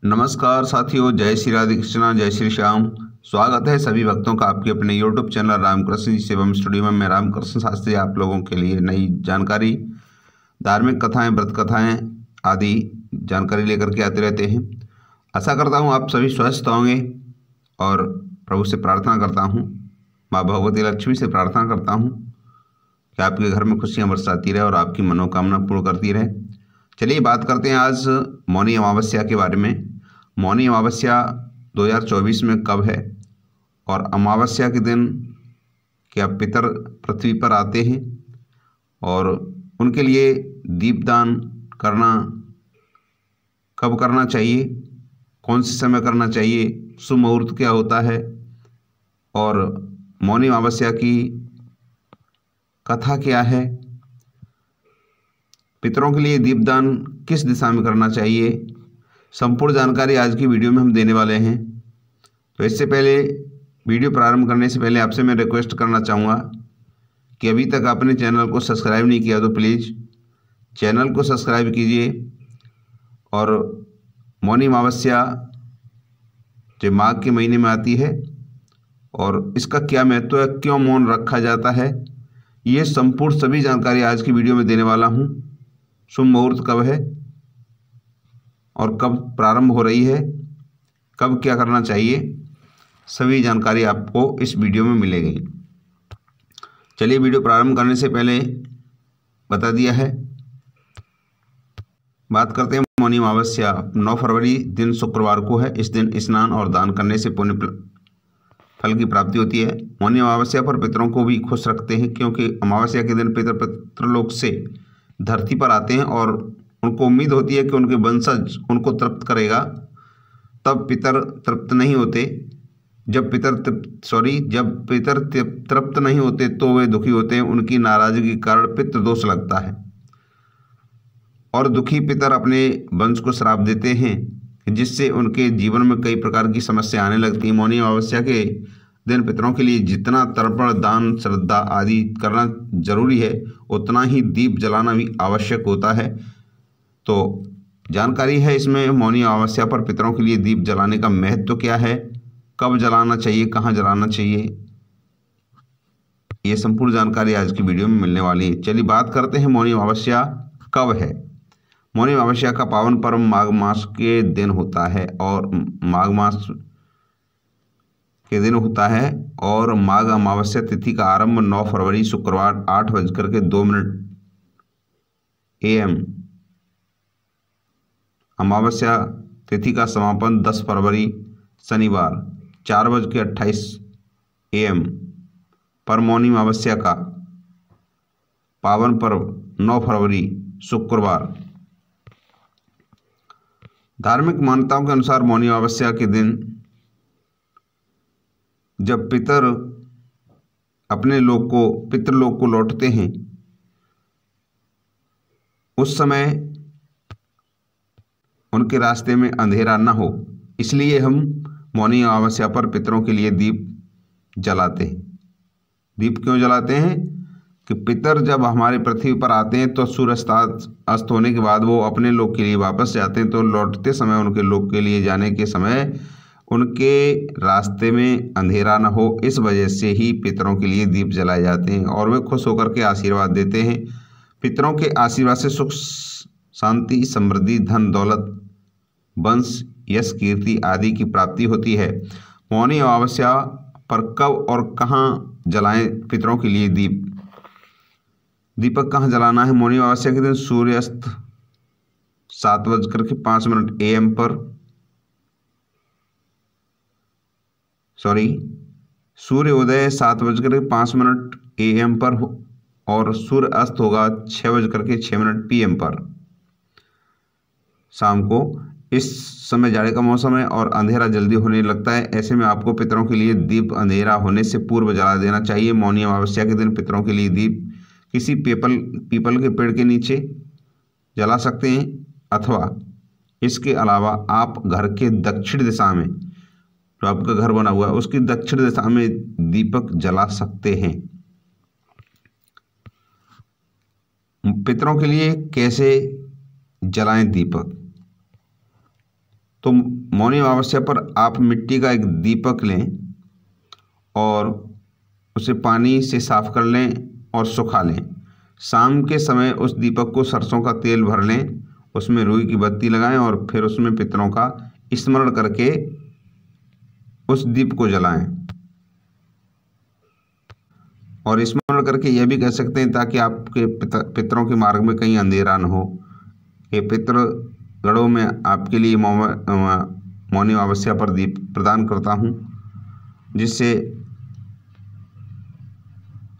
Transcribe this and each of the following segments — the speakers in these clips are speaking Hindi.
नमस्कार साथियों, जय श्री राधे कृष्णा, जय श्री श्याम। स्वागत है सभी भक्तों का आपके अपने यूट्यूब चैनल रामकृष्ण जी सेवम स्टूडियो में। मैं रामकृष्ण शास्त्री आप लोगों के लिए नई जानकारी, धार्मिक कथाएं, व्रत कथाएं आदि जानकारी लेकर के आते रहते हैं। आशा करता हूं आप सभी स्वस्थ होंगे और प्रभु से प्रार्थना करता हूं, माँ भगवती लक्ष्मी से प्रार्थना करता हूं कि आपके घर में खुशियाँ बरसाती रहे और आपकी मनोकामना पूर्ण करती रहे। चलिए बात करते हैं आज मौनी अमावस्या के बारे में। मौनी अमावस्या 2024 में कब है और अमावस्या के दिन क्या पितर पृथ्वी पर आते हैं और उनके लिए दीपदान करना कब करना चाहिए, कौन से समय करना चाहिए, शुभ मुहूर्त क्या होता है और मौनी अमावस्या की कथा क्या है, पितरों के लिए दीपदान किस दिशा में करना चाहिए, संपूर्ण जानकारी आज की वीडियो में हम देने वाले हैं। तो इससे पहले वीडियो प्रारंभ करने से पहले आपसे मैं रिक्वेस्ट करना चाहूँगा कि अभी तक आपने चैनल को सब्सक्राइब नहीं किया तो प्लीज़ चैनल को सब्सक्राइब कीजिए। और मौनी अमावस्या जो माघ के महीने में आती है और इसका क्या महत्व है, क्यों मौन रखा जाता है, ये संपूर्ण सभी जानकारी आज की वीडियो में देने वाला हूँ। शुभ मुहूर्त कब है और कब प्रारंभ हो रही है, कब क्या करना चाहिए, सभी जानकारी आपको इस वीडियो में मिलेगी। चलिए वीडियो प्रारंभ करने से पहले बता दिया है, बात करते हैं मौनी अमावस्या 9 फरवरी दिन शुक्रवार को है। इस दिन स्नान और दान करने से पुण्य फल की प्राप्ति होती है। मौनी अमावस्या पर पितरों को भी खुश रखते हैं क्योंकि अमावस्या के दिन पितृलोक से धरती पर आते हैं और उनको उम्मीद होती है कि उनके वंशज उनको तृप्त करेगा। तब पितर तृप्त नहीं होते, जब पितर तृप्त नहीं होते तो वे दुखी होते हैं। उनकी नाराजगी के कारण पितृदोष लगता है और दुखी पितर अपने वंश को श्राप देते हैं, जिससे उनके जीवन में कई प्रकार की समस्या आने लगती है। मौनी अमावस्या के दिन पितरों के लिए जितना तर्पण, दान, श्रद्धा आदि करना जरूरी है, उतना ही दीप जलाना भी आवश्यक होता है। तो जानकारी है इसमें मौनी अमावस्या पर पितरों के लिए दीप जलाने का महत्व क्या है, कब जलाना चाहिए, कहाँ जलाना चाहिए, ये संपूर्ण जानकारी आज की वीडियो में मिलने वाली है। चलिए बात करते हैं मौनी अमावस्या कब है। मौनी अमावस्या का पावन पर्व माघ मास के दिन होता है और माघ मास के दिन होता है और माघ अमावस्या तिथि का आरंभ 9 फरवरी शुक्रवार 8:02 AM, अमावस्या तिथि का समापन 10 फरवरी शनिवार 4:28 AM पर। मौनी अमावस्या का पावन पर्व 9 फरवरी शुक्रवार। धार्मिक मान्यताओं के अनुसार मौनी अमावस्या के दिन जब पितर अपने पितृलोक को लौटते हैं, उस समय उनके रास्ते में अंधेरा न हो, इसलिए हम मौनी अमावस्या पर पितरों के लिए दीप जलाते हैं। दीप क्यों जलाते हैं कि पितर जब हमारे पृथ्वी पर आते हैं तो सूर्य अस्त होने के बाद वो अपने लोक के लिए वापस जाते हैं, तो लौटते समय उनके लोक के लिए जाने के समय उनके रास्ते में अंधेरा न हो, इस वजह से ही पितरों के लिए दीप जलाए जाते हैं और वे खुश होकर के आशीर्वाद देते हैं। पितरों के आशीर्वाद से सुख शांति, समृद्धि, धन दौलत, वंश, यश, कीर्ति आदि की प्राप्ति होती है। मौनी अमावस्या पर कब और कहाँ जलाएं पितरों के लिए दीपक कहाँ जलाना है। मौनी अमावस्या के दिन सूर्यास्त 7:05 AM पर, सूर्योदय 7:05 AM पर और सूर्य अस्त होगा 6:06 PM पर शाम को। इस समय जाड़े का मौसम है और अंधेरा जल्दी होने लगता है, ऐसे में आपको पितरों के लिए दीप अंधेरा होने से पूर्व जला देना चाहिए। मौनी अमावस्या के दिन पितरों के लिए दीप किसी पीपल के पेड़ के नीचे जला सकते हैं अथवा इसके अलावा आप घर के दक्षिण दिशा में, जो आपका घर बना हुआ है उसकी दक्षिण दिशा में दीपक जला सकते हैं। पितरों के लिए कैसे जलाएं दीपक, तो मौनी अमावस्या पर आप मिट्टी का एक दीपक लें और उसे पानी से साफ कर लें और सुखा लें। शाम के समय उस दीपक को सरसों का तेल भर लें, उसमें रुई की बत्ती लगाएं और फिर उसमें पितरों का स्मरण करके उस दीप को जलाएं। और स्मरण करके यह भी कह सकते हैं ताकि आपके पितरों के मार्ग में कहीं अंधेरा न हो। ये पितृ गणों में आपके लिए मौनी अमावस्या पर दीप प्रदान करता हूँ, जिससे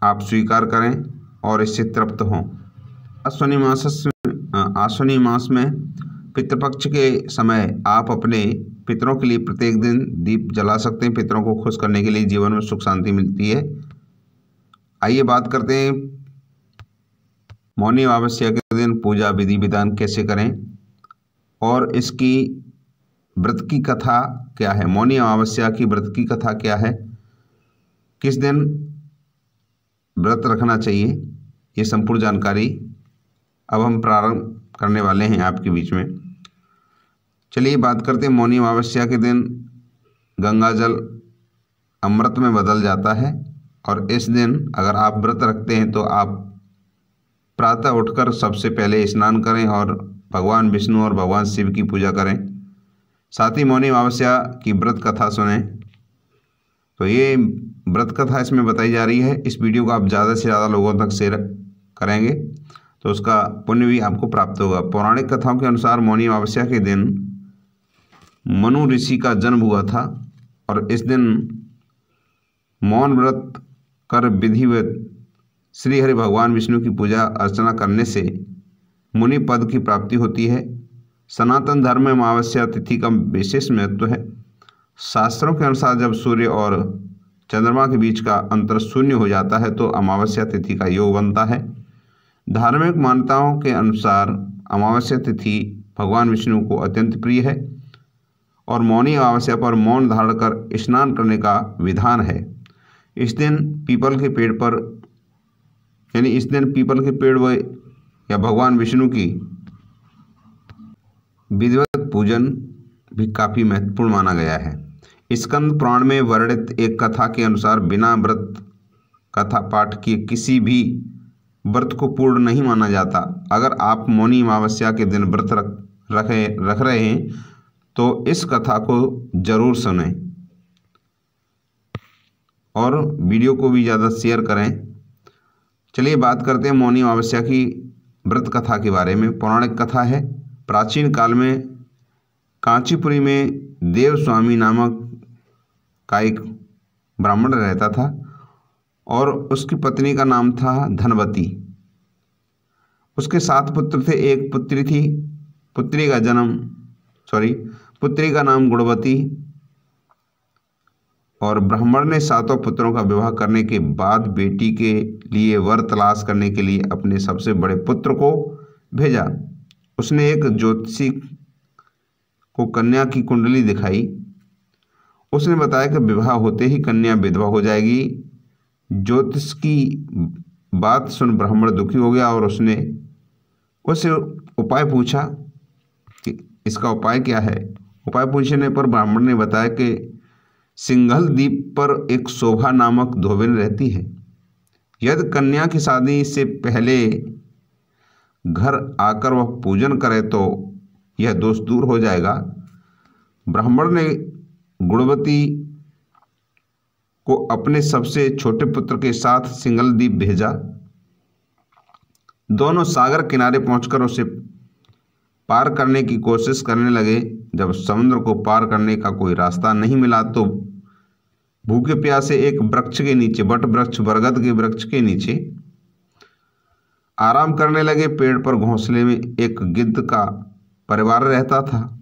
आप स्वीकार करें और इससे तृप्त हों। आश्विनी मास में पितृपक्ष के समय आप अपने पितरों के लिए प्रत्येक दिन दीप जला सकते हैं। पितरों को खुश करने के लिए जीवन में सुख शांति मिलती है। आइए बात करते हैं मौनी अमावस्या के दिन पूजा विधि विधान कैसे करें और इसकी व्रत की कथा क्या है। मौनी अमावस्या की व्रत की कथा क्या है, किस दिन व्रत रखना चाहिए, ये संपूर्ण जानकारी अब हम प्रारंभ करने वाले हैं आपके बीच में। चलिए बात करते हैं। मौनी अमावस्या के दिन गंगा जल अमृत में बदल जाता है और इस दिन अगर आप व्रत रखते हैं तो आप प्रातः उठकर सबसे पहले स्नान करें और भगवान विष्णु और भगवान शिव की पूजा करें। साथ ही मौनी अमावस्या की व्रत कथा सुनें। तो ये व्रत कथा इसमें बताई जा रही है। इस वीडियो को आप ज़्यादा से ज़्यादा लोगों तक शेयर करेंगे तो उसका पुण्य भी आपको प्राप्त होगा। पौराणिक कथाओं के अनुसार मौनी अमावस्या के दिन मनु ऋषि का जन्म हुआ था और इस दिन मौन व्रत कर विधिवत श्री हरि भगवान विष्णु की पूजा अर्चना करने से मुनि पद की प्राप्ति होती है। सनातन धर्म में अमावस्या तिथि का विशेष महत्व है। शास्त्रों के अनुसार जब सूर्य और चंद्रमा के बीच का अंतर शून्य हो जाता है तो अमावस्या तिथि का योग बनता है। धार्मिक मान्यताओं के अनुसार अमावस्या तिथि भगवान विष्णु को अत्यंत प्रिय है और मौनी अमावस्या पर मौन धारण कर स्नान करने का विधान है। इस दिन पीपल के पेड़ पर या भगवान विष्णु की विधिवत पूजन भी काफ़ी महत्वपूर्ण माना गया है। स्कंद पुराण में वर्णित एक कथा के अनुसार बिना व्रत कथा पाठ किए किसी भी व्रत को पूर्ण नहीं माना जाता। अगर आप मौनी अमावस्या के दिन व्रत रख रहे हैं तो इस कथा को जरूर सुनें और वीडियो को भी ज़्यादा शेयर करें। चलिए बात करते हैं मौनी अमावस्या की व्रत कथा के बारे में। पौराणिक कथा है। प्राचीन काल में कांचीपुरी में देव स्वामी नामक का एक ब्राह्मण रहता था और उसकी पत्नी का नाम था धनवती। उसके 7 पुत्र थे, एक पुत्री थी। पुत्री का नाम गुणवती। और ब्राह्मण ने 7 पुत्रों का विवाह करने के बाद बेटी के लिए वर तलाश करने के लिए अपने सबसे बड़े पुत्र को भेजा। उसने एक ज्योतिषी को कन्या की कुंडली दिखाई। उसने बताया कि विवाह होते ही कन्या विधवा हो जाएगी। ज्योतिष की बात सुन ब्राह्मण दुखी हो गया और उसने उससे उपाय पूछा कि इसका उपाय क्या है। उपाय पूछने पर ब्राह्मण ने बताया कि सिंघल द्वीप पर एक शोभा नामक धोबिन रहती है। यदि कन्या की शादी से पहले घर आकर वह पूजन करे तो यह दोष दूर हो जाएगा। ब्राह्मण ने गुणवती को अपने सबसे छोटे पुत्र के साथ सिंघल द्वीप भेजा। दोनों सागर किनारे पहुंचकर उसे पार करने की कोशिश करने लगे। जब समुद्र को पार करने का कोई रास्ता नहीं मिला तो भूखे प्यासे एक वृक्ष के नीचे, बरगद के वृक्ष के नीचे आराम करने लगे। पेड़ पर घोंसले में एक गिद्ध का परिवार रहता था।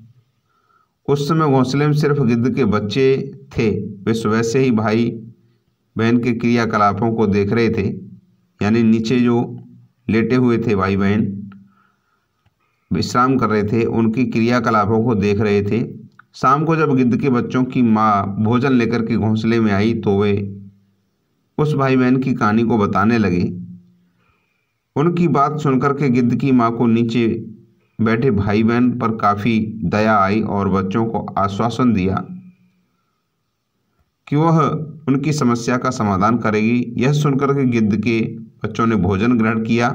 उस समय घोंसले में सिर्फ गिद्ध के बच्चे थे। वे सुबह से ही भाई बहन के क्रियाकलापों को देख रहे थे, यानी नीचे जो लेटे हुए थे भाई बहन विश्राम कर रहे थे, उनकी क्रियाकलापों को देख रहे थे। शाम को जब गिद्ध के बच्चों की माँ भोजन लेकर के घोंसले में आई तो वे उस भाई बहन की कहानी को बताने लगे। उनकी बात सुनकर के गिद्ध की माँ को नीचे बैठे भाई बहन पर काफी दया आई और बच्चों को आश्वासन दिया कि वह उनकी समस्या का समाधान करेगी। यह सुनकर के गिद्ध के बच्चों ने भोजन ग्रहण किया।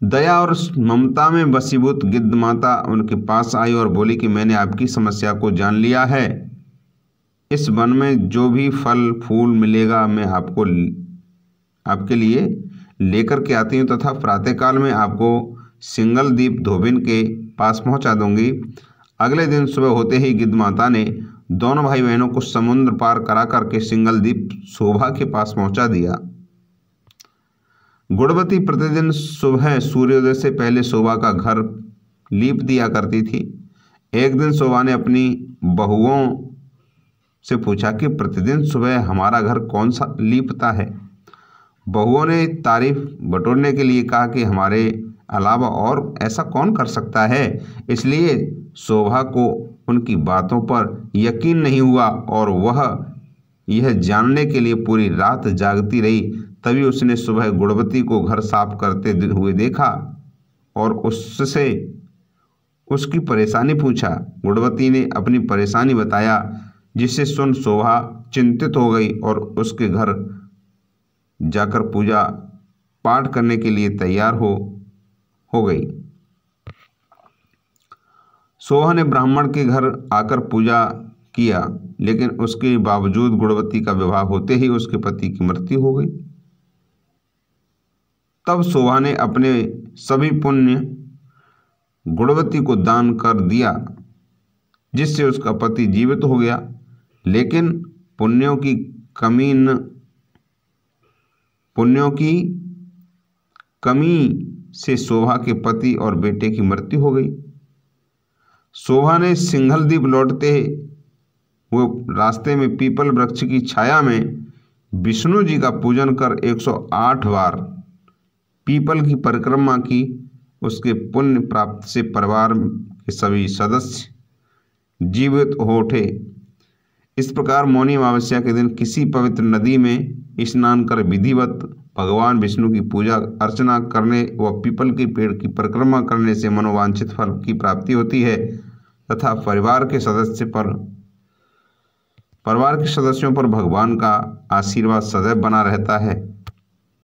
दया और ममता में वशीभूत गिद्ध माता उनके पास आई और बोली कि मैंने आपकी समस्या को जान लिया है। इस वन में जो भी फल फूल मिलेगा मैं आपके लिए लेकर के आती हूँ तथा प्रातःकाल में आपको सिंगलदीप धोबिन के पास पहुँचा दूंगी। अगले दिन सुबह होते ही गिद्ध माता ने दोनों भाई बहनों को समुद्र पार करा करके सिंगलदीप शोभा के पास पहुँचा दिया। गुणवती प्रतिदिन सुबह सूर्योदय से पहले शोभा का घर लीप दिया करती थी। एक दिन शोभा ने अपनी बहुओं से पूछा कि प्रतिदिन सुबह हमारा घर कौन सा लीपता है। बहुओं ने तारीफ बटोरने के लिए कहा कि हमारे अलावा और ऐसा कौन कर सकता है। इसलिए शोभा को उनकी बातों पर यकीन नहीं हुआ और वह यह जानने के लिए पूरी रात जागती रही। तभी उसने सुबह गुणवती को घर साफ करते हुए देखा और उससे उसकी परेशानी पूछा। गुणवती ने अपनी परेशानी बताया, जिसे सुन शोभा चिंतित हो गई और उसके घर जाकर पूजा पाठ करने के लिए तैयार हो गई। शोभा ने ब्राह्मण के घर आकर पूजा किया, लेकिन उसके बावजूद गुणवती का विवाह होते ही उसके पति की मृत्यु हो गई। तब शोभा ने अपने सभी पुण्य गुणवती को दान कर दिया, जिससे उसका पति जीवित हो गया। लेकिन पुण्यों की कमी से शोभा के पति और बेटे की मृत्यु हो गई। शोभा ने सिंघलदीप लौटते हुए रास्ते में पीपल वृक्ष की छाया में विष्णु जी का पूजन कर 108 बार पीपल की परिक्रमा की। उसके पुण्य प्राप्त से परिवार के सभी सदस्य जीवित हो उठे। इस प्रकार मौनी अमावस्या के दिन किसी पवित्र नदी में स्नान कर विधिवत भगवान विष्णु की पूजा अर्चना करने व पीपल के पेड़ की परिक्रमा करने से मनोवांछित फल की प्राप्ति होती है तथा परिवार के सदस्यों पर भगवान का आशीर्वाद सदैव बना रहता है।